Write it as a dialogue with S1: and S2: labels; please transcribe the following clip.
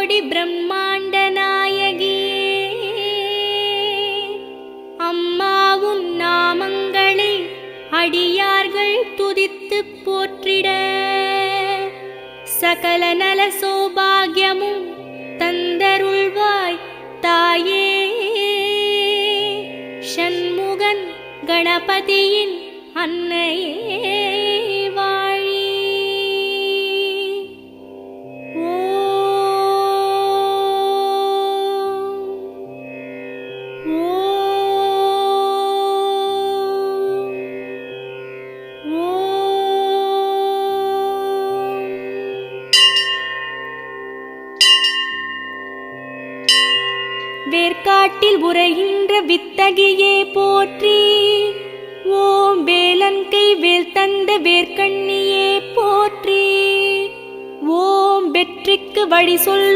S1: கோடி பிரம்மாண்ட நாயகியே, அம்மாவும் நாமங்களை அடியார்கள் துதித்துப் போற்றிட சகல நல சௌபாகியமும் தந்தருள்வாய் தாயே. ஷண்முகன் கணபதியின் அன்னையே வாழி. வேர்க்காட்டில் உரைகின்ற வித்தகியே போற்றி. ஓம் வேலன்கை வேல் தந்த வேர்க்கண்ணியே போற்றி. ஓம் வெற்றிக்கு வழி சொல்லும்